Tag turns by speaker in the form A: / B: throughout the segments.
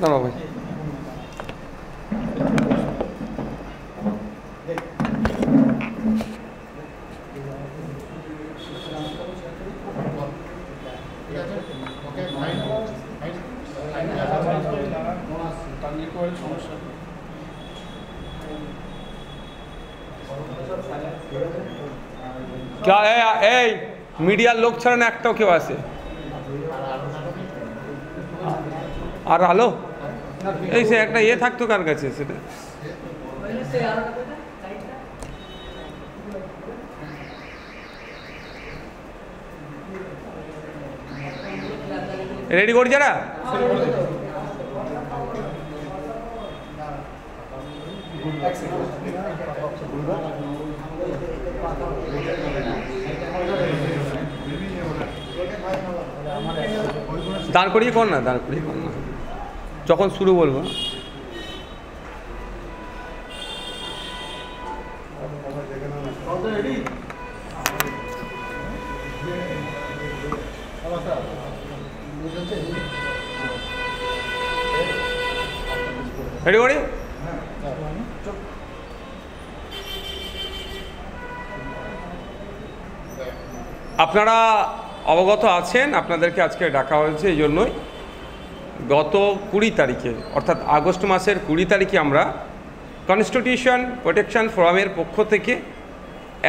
A: দাঁড়াও ভাই। এই মিডিয়ার লোক ছাড়া না একটাও কেউ আছে? আর আলো এই সে একটা ইয়ে থাকতো কার কাছে সেটা রেডি করি যারা দাঁড় করিয়ে কর না, দাঁড় করিয়ে কর না, যখন শুরু বলবো। রেডি করি? আপনারা অবগত আছেন, আপনাদেরকে আজকে ডাকা হয়েছে এই জন্যই, গত 20 তারিখে অর্থাৎ আগস্ট মাসের 20 তারিখে আমরা কনস্টিটিউশন প্রোটেকশন ফোরামের পক্ষ থেকে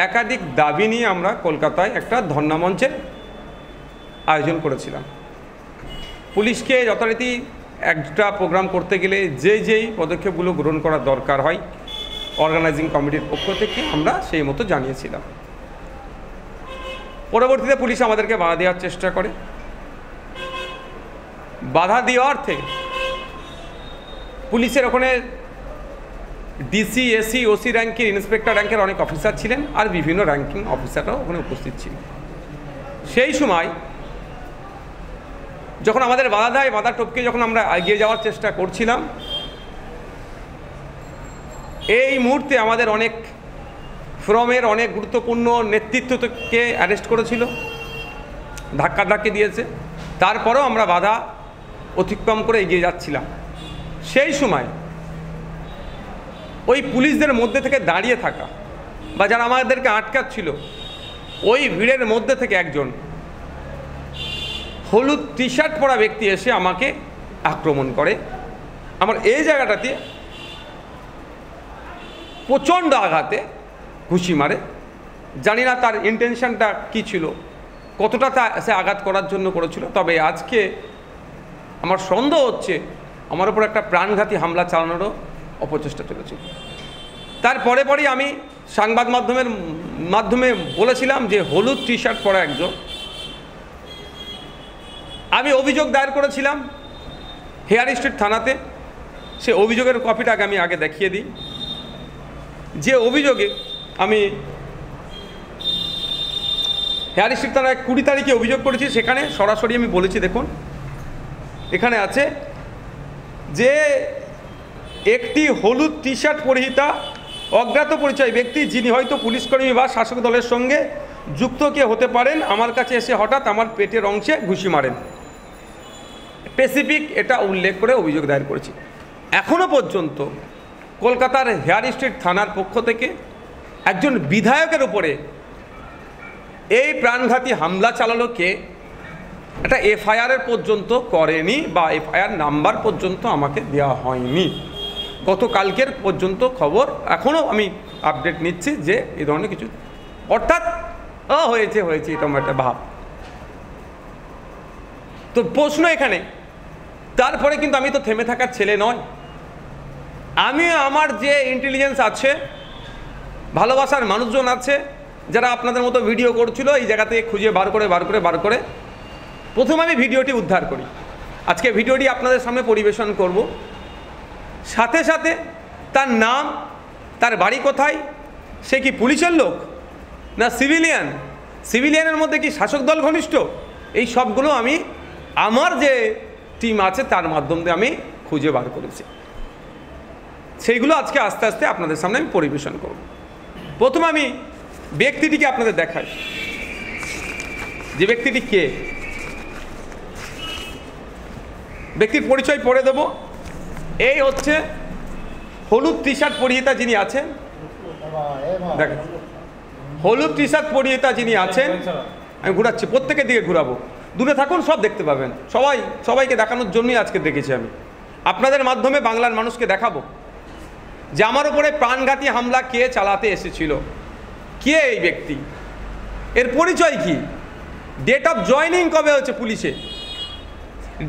A: একাধিক দাবি নিয়ে আমরা কলকাতায় একটা ধর্ণা মঞ্চের আয়োজন করেছিলাম। পুলিশকে যথারীতি একটা প্রোগ্রাম করতে গেলে যেই পদক্ষেপগুলো গ্রহণ করা দরকার হয় অর্গানাইজিং কমিটির পক্ষ থেকে আমরা সেই মতো জানিয়েছিলাম। পরবর্তীতে পুলিশ আমাদেরকে বাধা দেওয়ার চেষ্টা করে। বাধা দেওয়ার অর্থে পুলিশের ওখানে ডিসি, এসি, ওসি র্যাঙ্কের, ইন্সপেক্টর র্যাঙ্কের অনেক অফিসার ছিলেন আর বিভিন্ন র্যাঙ্কিং অফিসাররাও ওখানে উপস্থিত ছিলেন। সেই সময় যখন আমাদের বাধা দেয়, বাধা টপকে যখন আমরা এগিয়ে যাওয়ার চেষ্টা করছিলাম, এই মুহূর্তে আমাদের অনেক ফোরামের অনেক গুরুত্বপূর্ণ নেতৃত্বকে অ্যারেস্ট করেছিল, ধাক্কি দিয়েছে। তারপরেও আমরা বাধা অতিক্রম করে এগিয়ে যাচ্ছিলাম। সেই সময় ওই পুলিশদের মধ্যে থেকে দাঁড়িয়ে থাকা বা যারা আমাদেরকে আটকাচ্ছিল, ওই ভিড়ের মধ্যে থেকে একজন হলুদ টি শার্ট পরা ব্যক্তি এসে আমাকে আক্রমণ করে। আমার এই জায়গাটাতে প্রচণ্ড আঘাতে ঘুষি মারে। জানি না তার ইন্টেনশনটা কী ছিল, কতটা সে আঘাত করার জন্য করেছিল। তবে আজকে আমার সন্দেহ হচ্ছে আমার উপর একটা প্রাণঘাতী হামলা চালানোরও অপচেষ্টা চলেছিল। তারপরে আমি সংবাদ মাধ্যমে বলেছিলাম যে হলুদ টি শার্ট পরা একজন, আমি অভিযোগ দায়ের করেছিলাম হেয়ার স্ট্রিট থানাতে। সে অভিযোগের কপিটাকে আমি আগে দেখিয়ে দিই। যে অভিযোগে আমি হেয়ার স্ট্রিট থানায় 20 তারিখে অভিযোগ করেছি, সেখানে সরাসরি আমি বলেছি, দেখুন এখানে আছে যে একটি হলুদ টি শার্ট পরিহিতা অজ্ঞাত পরিচয় ব্যক্তি, যিনি হয়তো পুলিশকর্মী বা শাসক দলের সঙ্গে যুক্ত কে হতে পারেন, আমার কাছে এসে হঠাৎ আমার পেটের অংশে ঘুষি মারেন। স্পেসিফিক এটা উল্লেখ করে অভিযোগ দায়ের করেছি। এখনও পর্যন্ত কলকাতার হেয়ার স্ট্রিট থানার পক্ষ থেকে একজন বিধায়কের উপরে এই প্রাণঘাতী হামলা চালালো কে, এটা এফআইআর পর্যন্ত করেনি বা এফআইআর নাম্বার পর্যন্ত আমাকে দেওয়া হয়নি। গতকালকের পর্যন্ত খবর, এখনও আমি আপডেট নিচ্ছি যে এই ধরনের কিছু, অর্থাৎ হয়েছে এরকম একটা ভাব। তো প্রশ্ন এখানে, তারপরে কিন্তু আমি তো থেমে থাকার ছেলে নয়। আমি আমার যে ইন্টেলিজেন্স আছে, ভালোবাসার মানুষজন আছে যারা আপনাদের মতো ভিডিও করছিল, এই জায়গা থেকে খুঁজে বার করে প্রথমে আমি ভিডিওটি উদ্ধার করি। আজকে ভিডিওটি আপনাদের সামনে পরিবেশন করব। সাথে সাথে তার নাম, তার বাড়ি কোথায়, সে কি পুলিশের লোক না সিভিলিয়ানের মধ্যে কি শাসক দল ঘনিষ্ঠ, এই সবগুলো আমি আমার যে টিম আছে তার মাধ্যম দিয়ে আমি খুঁজে বার করেছি। সেইগুলো আজকে আস্তে আস্তে আপনাদের সামনে আমি পরিবেশন করব। প্রথমে আমি ব্যক্তিটিকে আপনাদের দেখাই, যে ব্যক্তিটি কে। ব্যক্তির পরিচয় পরে দেব, এই হচ্ছে হলুদ টি শার্ট পরিহিতা যিনি আছেন, দেখেন হলুদ টি শার্ট পরিহিতা যিনি আছেন, আমি ঘুরাচ্ছি, প্রত্যেকের দিকে ঘুরাবো, দূরে থাকুন, সব দেখতে পাবেন, সবাইকে দেখানোর জন্যই আজকে দেখেছি আমি। আপনাদের মাধ্যমে বাংলার মানুষকে দেখাবো যে আমার উপরে প্রাণঘাতী হামলা কে চালাতে এসেছিল, কে এই ব্যক্তি, এর পরিচয় কি, ডেট অফ জয়নিং কবে হচ্ছে পুলিশে,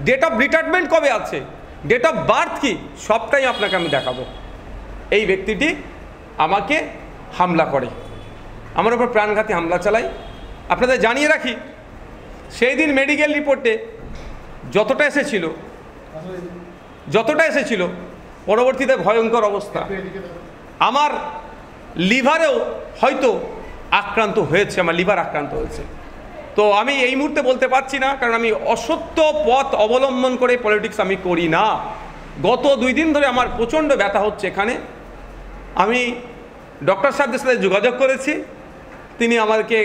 A: ডেট অফ রিটায়ারমেন্ট কবে আছে, ডেট অফ বার্থ কি, সবটাই আপনাকে আমি দেখাবো। এই ব্যক্তিটি আমাকে হামলা করে, আমার উপর প্রাণঘাতী হামলা চালায়। আপনাদের জানিয়ে রাখি, সেই দিন মেডিকেল রিপোর্টে যতটা এসেছিল পরবর্তীতে ভয়ঙ্কর অবস্থা, আমার লিভারেও হয়তো আক্রান্ত হয়েছে, আমার লিভার আক্রান্ত হয়েছে। তো আমি এই মুহূর্তে বলতে পারছি না, কারণ আমি অসত্য পথ অবলম্বন করে পলিটিক্স আমি করি না। গত 2 দিন ধরে আমার প্রচণ্ড ব্যথা হচ্ছে এখানে। আমি ডক্টর সাহেবদের সাথে যোগাযোগ করেছি, তিনি আমাকে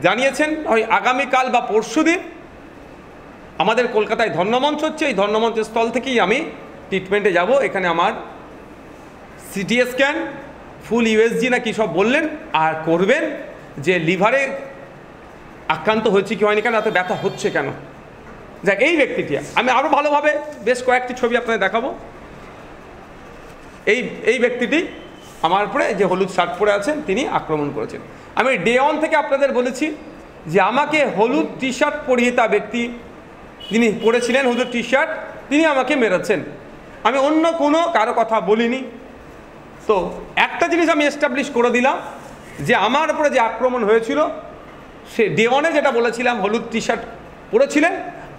A: জানিয়েছেন ওই আগামীকাল বা পরশুদিন আমাদের কলকাতায় ধর্মমঞ্চ হচ্ছে, এই ধর্মমঞ্চের স্থল থেকেই আমি ট্রিটমেন্টে যাব। এখানে আমার সিটি স্ক্যান, ফুল ইউএসজি না কি সব বললেন, আর করবেন যে লিভারে আক্রান্ত হয়েছে কি হয়নি, কেন এত ব্যথা হচ্ছে কেন। যাক, এই ব্যক্তিটি আমি আরও ভালোভাবে বেশ কয়েকটি ছবি আপনাদের দেখাবো। এই ব্যক্তিটি আমার উপরে যে হলুদ শার্ট পরে আছেন তিনি আক্রমণ করেছেন। আমি ডে 1 থেকে আপনাদের বলেছি যে আমাকে হলুদ টি শার্ট পরিহিতা ব্যক্তি যিনি পরেছিলেন হলুদ টি শার্ট, তিনি আমাকে মেরেছেন। আমি অন্য কোনো কারো কথা বলিনি। তো একটা জিনিস আমি এস্টাবলিশ করে দিলাম যে আমার উপরে যে আক্রমণ হয়েছিল, সে ডে 1-এ যেটা বলেছিলাম হলুদ টি শার্ট পরেছিলেন,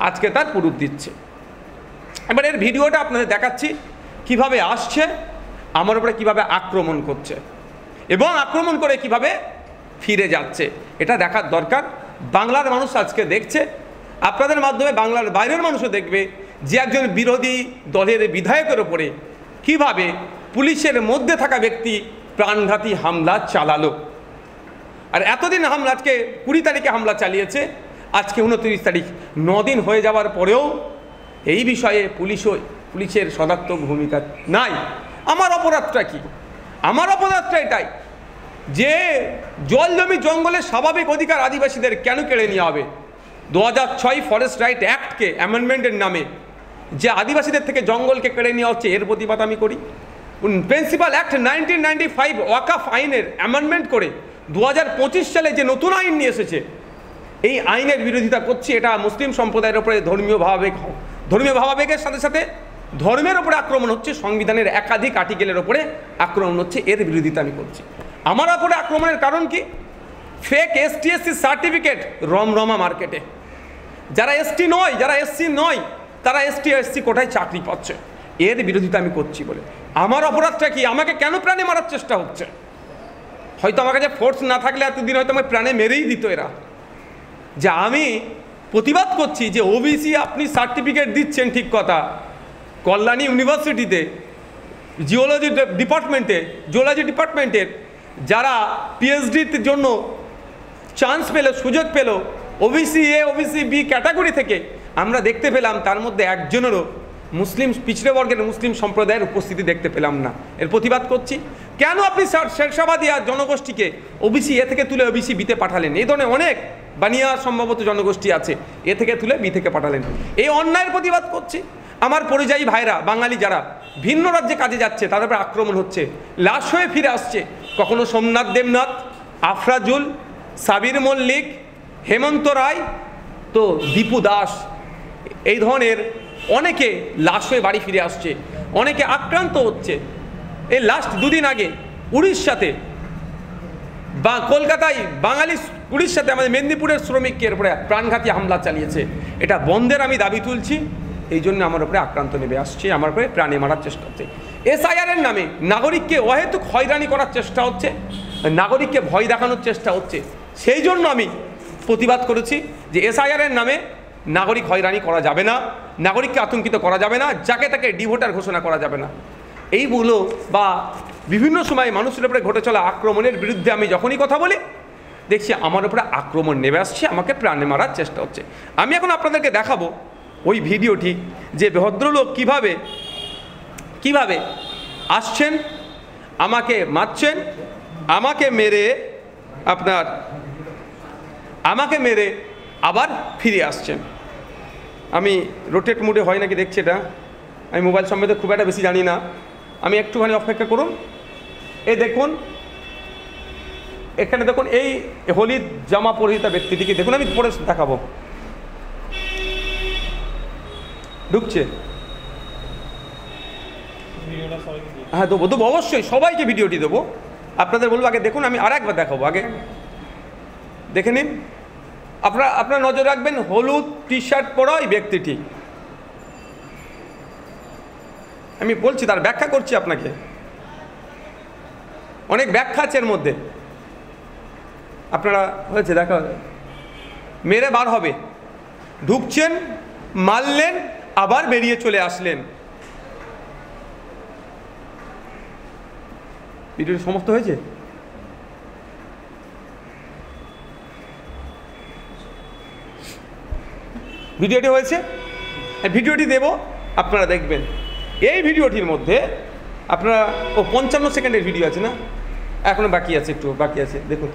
A: আজকে তার প্রুফ দিচ্ছে। এবার এর ভিডিওটা আপনাদের দেখাচ্ছি কিভাবে আসছে, আমার উপরে কিভাবে আক্রমণ করছে এবং আক্রমণ করে কিভাবে ফিরে যাচ্ছে, এটা দেখার দরকার। বাংলার মানুষ আজকে দেখছে, আপনাদের মাধ্যমে বাংলার বাইরের মানুষও দেখবে যে একজন বিরোধী দলের বিধায়কের ওপরে কিভাবে পুলিশের মধ্যে থাকা ব্যক্তি প্রাণঘাতী হামলা চালালো। আর এতদিন হামলা, আজকে 20 তারিখে হামলা চালিয়েছে, আজকে 29 তারিখ, 9 দিন হয়ে যাওয়ার পরেও এই বিষয়ে পুলিশের সদাত্মক ভূমিকা নাই। আমার অপরাধটা কি? আমার অপরাধটা এটাই যে জল জমি জঙ্গলের স্বাভাবিক অধিকার আদিবাসীদের কেন কেড়ে নেওয়া হবে। 2006 ফরেস্ট রাইট অ্যাক্টকে অ্যামেন্ডমেন্টের নামে যে আদিবাসীদের থেকে জঙ্গলকে কেড়ে নেওয়া হচ্ছে, এর প্রতিবাদ আমি করি। প্রিন্সিপাল অ্যাক্ট 1995 ওয়াকাফ আইনের অ্যামেন্ডমেন্ট করে 2025 সালে যে নতুন আইন নিয়ে এসেছে, এই আইনের বিরোধিতা করছি। এটা মুসলিম সম্প্রদায়ের উপরে ধর্মীয় ভাবাবেগের সাথে সাথে ধর্মের ওপরে আক্রমণ হচ্ছে, সংবিধানের একাধিক আর্টিকেলের ওপরে আক্রমণ হচ্ছে, এর বিরোধিতা আমি করছি। আমার ওপরে আক্রমণের কারণ কি? ফেক ST/SC সার্টিফিকেট রমরমা মার্কেটে। যারা এসটি নয়, যারা এসসি নয়, তারা ST/SC কোটায় চাকরি পাচ্ছে, এর বিরোধিতা আমি করছি বলে। আমার অপরাধটা কি? আমাকে কেন প্রাণে মারার চেষ্টা হচ্ছে? হয়তো আমার কাছে ফোর্স না থাকলে এতদিন হয়তো আমাকে প্রাণে মেরেই দিত এরা। যে আমি প্রতিবাদ করছি যে ওবিসি আপনি সার্টিফিকেট দিচ্ছেন, ঠিক কথা, কল্যাণী ইউনিভার্সিটিতে জিওলজি ডিপার্টমেন্টের যারা পিএইচডির জন্য চান্স পেল, সুযোগ পেল, OBC A OBC B category থেকে আমরা দেখতে পেলাম তার মধ্যে একজনেরও মুসলিম পিছড়ে বর্গের মুসলিম সম্প্রদায়ের উপস্থিতি দেখতে পেলাম না। এর প্রতিবাদ করছি। কেন আপনি শেরশাবাদিয়া জনগোষ্ঠীকে ওবিসি এ থেকে তুলে ওবিসি বিতে পাঠালেন? এই ধরনের অনেক বানিয়া সম্ভবত জনগোষ্ঠী আছে, এ থেকে তুলে বি থেকে পাঠালেন। এই অন্যায়ের প্রতিবাদ করছি। আমার পরিযায়ী ভাইরা, বাঙালি যারা ভিন্ন রাজ্যে কাজে যাচ্ছে, তাদের উপর আক্রমণ হচ্ছে, লাশ হয়ে ফিরে আসছে। কখনো সোমনাথ দেবনাথ, আফরাজুল, সাবির মল্লিক, হেমন্ত রায়, তো দীপু দাস, এই ধরনের অনেকে লাশ হয়ে বাড়ি ফিরে আসছে, অনেকে আক্রান্ত হচ্ছে। এই লাস্ট 2 দিন আগে উড়িষ্যাতে বা কলকাতায় বাঙালি উড়িষ্যাতে আমাদের মেদিনীপুরের শ্রমিকের উপরে প্রাণঘাতী হামলা চালিয়েছে। এটা বন্ধের আমি দাবি তুলছি। এই জন্য আমার উপরে আক্রান্ত নেমে আসছে, আমার উপরে প্রাণে মারার চেষ্টা হচ্ছে। SIR-এর নামে নাগরিককে অহেতুক হয়রানি করার চেষ্টা হচ্ছে, নাগরিককে ভয় দেখানোর চেষ্টা হচ্ছে। সেই জন্য আমি প্রতিবাদ করেছি যে SIR-এর নামে নাগরিক হয়রানি করা যাবে না, নাগরিককে আতঙ্কিত করা যাবে না, যাকে তাকে ডিভোটার ঘোষণা করা যাবে না। এইগুলো বা বিভিন্ন সময় মানুষের উপরে ঘটে চলা আক্রমণের বিরুদ্ধে আমি যখনই কথা বলি, দেখছি আমার উপরে আক্রমণ নেমে আসছে, আমাকে প্রাণে মারার চেষ্টা হচ্ছে। আমি এখন আপনাদেরকে দেখাবো ওই ভিডিওটি, যে ভদ্রলোক কিভাবে কিভাবে আসছেন, আমাকে মারছেন, আমাকে মেরে আবার ফিরে আসছেন। আমি রোটেট মুডে হয় নাকি দেখছি, এটা আমি মোবাইল সম্বন্ধে খুব একটা বেশি জানি না, আমি একটুখানি অপেক্ষা করুন। এই দেখুন, এখানে দেখুন এই হলুদ জামা পরিহিতা ব্যক্তিটিকে দেখুন, আমি পরে দেখাবো। ঢুকছে, হ্যাঁ দেবো দেবো, অবশ্যই সবাইকে ভিডিওটি দেবো। আপনাদের বলবো আগে দেখুন, আমি আর একবার দেখাবো, আগে দেখে নিন। আপনারা নজর রাখবেন হলুদ টি শার্ট পরা ওই ব্যক্তিটি, আমি বলছি তার ব্যাখ্যা করছি আপনাকে, অনেক ব্যাখ্যা আছে এর মধ্যে। আপনারা হয়েছে দেখা মেরে বার হবে, ঢুকছেন, মারলেন, আবার বেরিয়ে চলে আসলেন। ভিডিওটি সমাপ্ত হয়েছে। ভিডিওটি হয়েছে, ভিডিওটি দেব, আপনারা দেখবেন। এই ভিডিওটির মধ্যে আপনারা 55 সেকেন্ডের ভিডিও আছে না, এখনো বাকি আছে, একটু বাকি আছে, দেখুন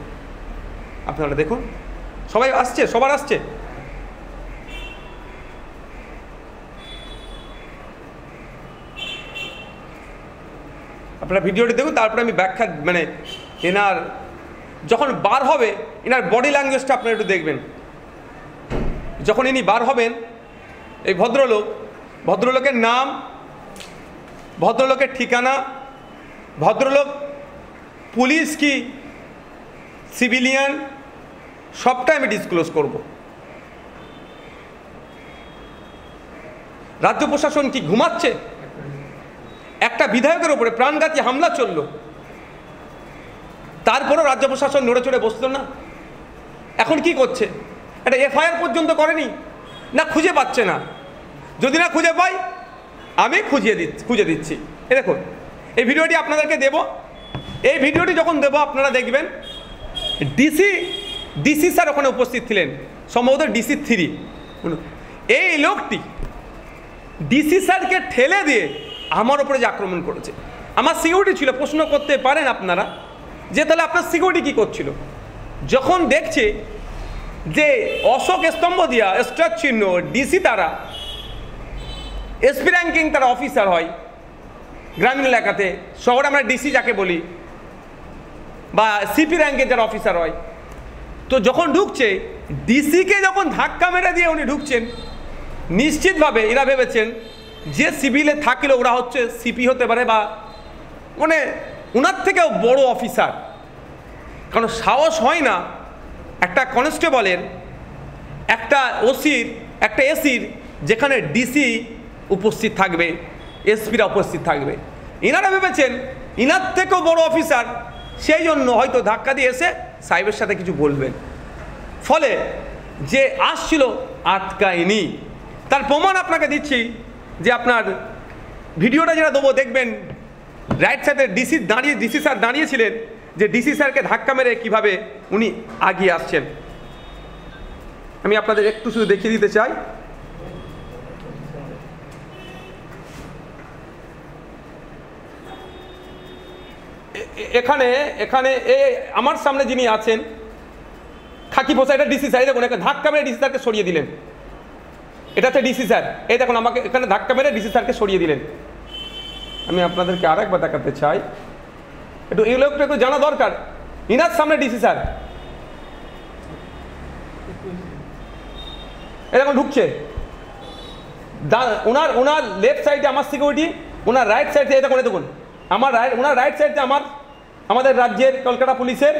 A: আপনারা দেখুন। সবাই আসছে, সবার আসছে। আপনারা ভিডিওটি দেখুন, তারপরে আমি ব্যাখ্যা, মানে এনার যখন বার হবে এনার বডি ল্যাঙ্গুয়েজটা আপনারা একটু দেখবেন। যখন ইনি বার হবেন, এই ভদ্রলোকের নাম, ভদ্রলোকের ঠিকানা, ভদ্রলোক পুলিশ কি সিভিলিয়ান, সবটাই আমি ডিসক্লোজ করব। রাজ্য প্রশাসন কি ঘুমাচ্ছে? একটা বিধায়কের উপরে প্রাণঘাতী হামলা চলল, তারপরও রাজ্য প্রশাসন নড়ে চড়ে বসলো না। এখন কি করছে? একটা এফআইআর পর্যন্ত করেনি, না খুঁজে পাচ্ছে না। যদি না খুঁজে পাই আমি খুঁজে দিচ্ছি। এ দেখুন, এই ভিডিওটি আপনাদেরকে দেব। এই ভিডিওটি যখন দেব আপনারা দেখবেন ডিসি স্যার ওখানে উপস্থিত ছিলেন, সম্ভবত ডিসি 3। এই লোকটি ডিসি স্যারকে ঠেলে দিয়ে আমার উপরে যে আক্রমণ করেছে, আমার সিকিউরিটি ছিল। প্রশ্ন করতে পারেন আপনারা যে তাহলে আপনার সিকিউরিটি কী করছিল? যখন দেখছে যে অশোক স্তম্ভ দিয়া স্টার চিহ্ন ডিসি, তারা এসপি র্যাঙ্কিং তারা অফিসার হয় গ্রামীণ এলাকাতে, শহরে আমরা ডিসি যাকে বলি, বা সিপি র্যাঙ্কের যারা অফিসার হয়, তো যখন ঢুকছে ডিসিকে যখন ধাক্কা মেরে দিয়ে উনি ঢুকছেন, নিশ্চিতভাবে এরা ভেবেছেন যে সিভিলে থাকলে ওরা হচ্ছে সিপি হতে পারে, বা মানে ওনার থেকেও বড় অফিসার। কারণ সাহস হয় না একটা কনস্টেবলের, একটা ওসির, একটা এসির, যেখানে ডিসি উপস্থিত থাকবে, এসপিরা উপস্থিত থাকবে। ইনারা ভেবেছেন ইনার থেকেও বড় অফিসার, সেই জন্য হয়তো ধাক্কা দিয়ে এসে সাহেবের সাথে কিছু বলবেন, ফলে যে আসছিল আটকায়নি। তার প্রমাণ আপনাকে দিচ্ছি যে আপনার ভিডিওটা যেটা দেবো দেখবেন, রাইট সাইডে ডিসি স্যার দাঁড়িয়েছিলেন, যে ডিসি স্যারকে ধাক্কা মেরে কীভাবে উনি আগিয়ে আসছেন। আমি আপনাদের একটু শুধু দেখিয়ে দিতে চাই। এখানে আমার সামনে যিনি আছেন খাকি পোশাক, এটা ডিসি স্যার। দেখুন, একটা ধাক্কা মেরে ডিসি স্যারকে সরিয়ে দিলেন। এটা হচ্ছে ডিসি স্যার। এই দেখুন, আমাকে এখানে ধাক্কা মেরে ডিসি স্যারকে সরিয়ে দিলেন। আমি আপনাদেরকে আর একবার দেখাতে চাই, এই লোকটা একটু জানা দরকার। ইনার সামনে ডিসি স্যার, এরকম ঢুকছে। ওনার লেফট সাইডে আমার সিকিউরিটি, ওনার রাইট সাইডে দেখুন ওনার রাইট সাইডে আমাদের রাজ্যের কলকাতা পুলিশের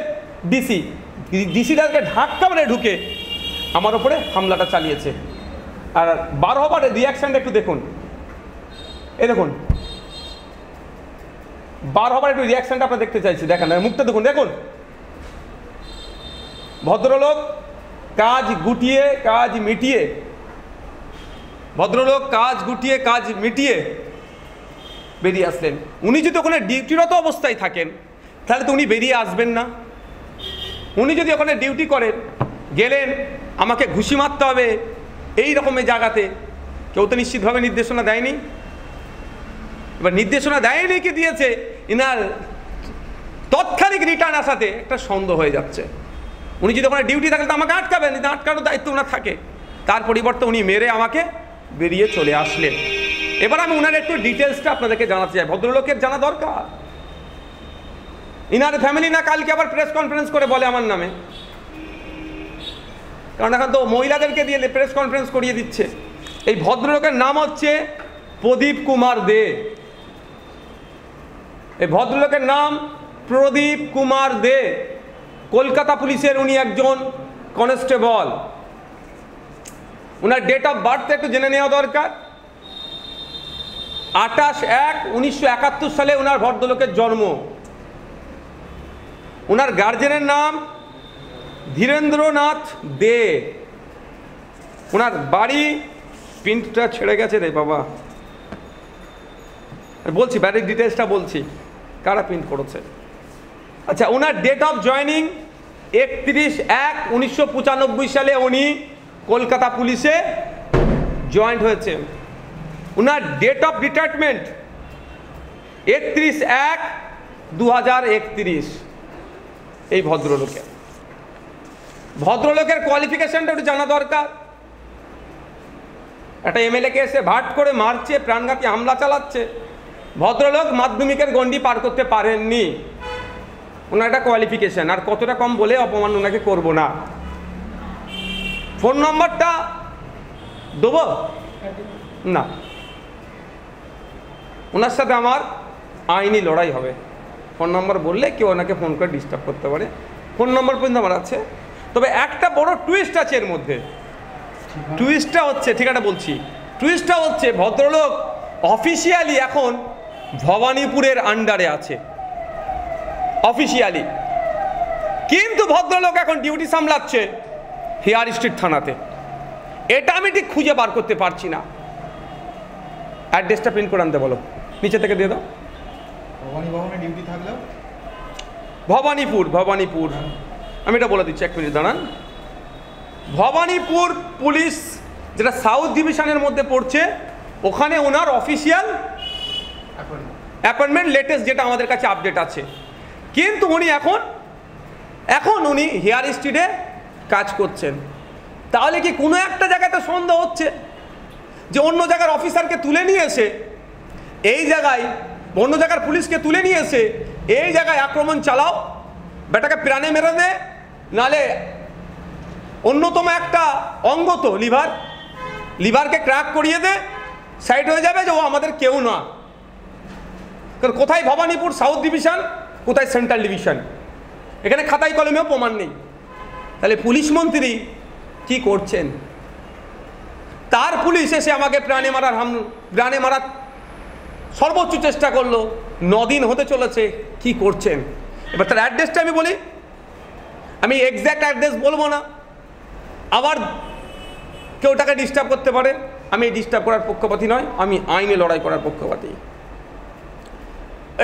A: ডিসিটাকে ধাক্কা মেরে ঢুকে আমার ওপরে হামলাটা চালিয়েছে। আর বার হবার রিয়াকশনটা একটু দেখুন। এই দেখুন, বার হবার একটু রিয়াকশনটা আপনার দেখতে চাইছি। দেখেন মুখটা দেখুন, দেখুন ভদ্রলোক কাজ গুটিয়ে কাজ মিটিয়ে বেরিয়ে আসলেন। উনি যদি ওখানে ডিউটিরত অবস্থায় থাকেন তাহলে তো উনি বেরিয়ে আসবেন না। উনি যদি ওখানে ডিউটি করেন, গেলেন আমাকে ঘুষি মারতে হবে এই রকমের জায়গাতে, কেউ তো নিশ্চিতভাবে নির্দেশনা দেয়নি। এবার নির্দেশনা দেয়নি কি দিয়েছে, ইনার তৎক্ষণিক রিটার্ন আসাতে একটা সন্দেহ হয়ে যাচ্ছে। উনি যদি ওখানে ডিউটি থাকলে তো আমাকে আটকাবেন, আটকানোর দায়িত্ব ওনার থাকে। তার পরিবর্তে উনি মেরে আমাকে বেরিয়ে চলে আসলেন। এবার আমি ওনার একটু ডিটেলসটা আপনাদেরকে জানাতে চাই, ভদ্রলোকের জানা দরকার। ইনার ফ্যামিলি না কালকে আবার প্রেস কনফারেন্স করে বলে আমার নামে, কারণ এখন তো মহিলাদেরকে দিয়ে প্রেস কনফারেন্স করিয়ে দিচ্ছে। এই ভদ্রলোকের নাম হচ্ছে প্রদীপ কুমার দে। এই ভদ্রলোকের নাম প্রদীপ কুমার দে, কলকাতা পুলিশের উনি একজন কনস্টেবল। ওনার ডেট অফ বার্থ একটু জেনে নেওয়া দরকার। 28/1/1971 সালে ওনার ভদ্রলোকের জন্ম। ওনার গার্জেনের নাম ধীরেন্দ্রনাথ দে। ওনার বাড়ি, প্রিন্টটা ছেড়ে গেছে রে বাবা, বলছি বাড়ির ডিটেলসটা বলছি, কারা প্রিন্ট করেছে। আচ্ছা, ওনার ডেট অফ জয়নিং 31/1/1995 সালে উনি কলকাতা পুলিশে জয়েন্ট হয়েছেন। ওনার ডেট অফ রিটায়ারমেন্ট 31/1/2031। এই ভদ্রলোকের কোয়ালিফিকেশনটা একটু জানা দরকার। একটা এমএলএকে এসে ভাট করে মারছে, প্রাণঘাতী হামলা চালাচ্ছে, ভদ্রলোক মাধ্যমিকের গণ্ডি পার করতে পারেননি। ওনার একটা কোয়ালিফিকেশন, আর কতটা কম বলে অপমান ওনাকে করব না। ফোন নম্বরটা দেবো না, ওনার সাথে আমার আইনি লড়াই হবে। ফোন নম্বর বললে কেউ ওনাকে ফোন করে ডিস্টার্ব করতে পারে, ফোন নম্বর পর্যন্ত আমার আছে। তবে একটা বড় টুইস্ট আছে এর মধ্যে। টুইস্টটা হচ্ছে, ঠিকানা বলছি, টুইস্টটা হচ্ছে ভদ্রলোক অফিসিয়ালি এখন ভবানীপুরের আন্ডারে আছে, অফিসিয়ালি। কিন্তু ভদ্রলোক এখন ডিউটি সামলাচ্ছে হেয়ার স্ট্রিট থানাতে। এটা আমি ঠিক খুঁজে বার করতে পারছি না। অ্যাড্রেসটা প্রিন্ট করে আনতে বলো, নিচে থেকে দিয়ে দাও।
B: ডিউটি থাকলেও
A: ভবানীপুর, আমি এটা বলে দিচ্ছি, এক মিনিট দাঁড়ান। ভবানীপুর পুলিশ, যেটা সাউথ ডিভিশনের মধ্যে পড়ছে, ওখানে ওনার অফিসিয়াল অ্যাপয়েন্টমেন্ট লেটেস্ট যেটা আমাদের কাছে আপডেট আছে। কিন্তু উনি এখন উনি হেয়ার স্ট্রিটে কাজ করছেন। তাহলে কি কোনো একটা জায়গাতে সন্দেহ হচ্ছে যে অন্য জায়গার অফিসারকে তুলে নিয়ে এসে এই জায়গায়, অন্য জায়গার পুলিশকে তুলে নিয়ে এসে এই জায়গায় আক্রমণ চালাও, বেটাকে প্রাণে মেরে দে, নালে অন্যতম একটা অঙ্গ তো লিভারকে ক্র্যাক করিয়ে দে, সাইড হয়ে যাবে যে ও আমাদের কেউ না। কারণ কোথায় ভবানীপুর সাউথ ডিভিশন, কোথায় সেন্ট্রাল ডিভিশন, এখানে খাতায় কলমেও প্রমাণ নেই। তাহলে পুলিশ মন্ত্রী কি করছেন? তার পুলিশ এসে আমাকে প্রাণে মারার সর্বোচ্চ চেষ্টা করলো, 9 দিন হতে চলেছে, কি করছেন? এবার তার অ্যাড্রেসটা আমি বলি, আমি এক্স্যাক্ট অ্যাড্রেস বলবো না, আবার কেউ তাকে ডিস্টার্ব করতে পারে। আমি ডিস্টার্ব করার পক্ষপাতী নয়, আমি আইনে লড়াই করার পক্ষপাতী।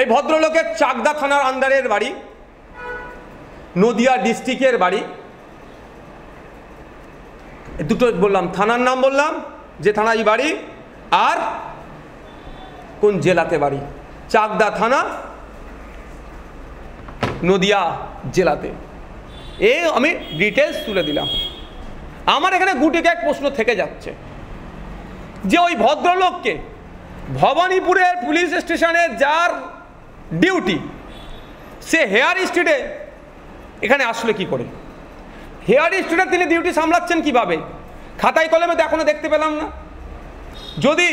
A: এই ভদ্রলোকের চাকদা থানার আন্ডারের বাড়ি, নদিয়া ডিস্ট্রিক্টের বাড়ি। দুটো বললাম, থানার নাম বললাম যে থানায় বাড়ি, আর কোন জেলাতে বাড়ি। চাকদা থানা, নদিয়া জেলাতে। এই আমি ডিটেলস তুলে দিলাম। আমার এখানে গুটিকে এক প্রশ্ন থেকে যাচ্ছে যে ওই ভদ্রলোককে ভবানীপুরের পুলিশ স্টেশনে যার ডিউটি, সে হেয়ার স্ট্রিটে এখানে আসলে কি করে? হেয়ার স্ট্রিটে তিনি ডিউটি সামলাচ্ছেন কিভাবে? খাতায় কলমে তো এখনো দেখতে পেলাম না। যদি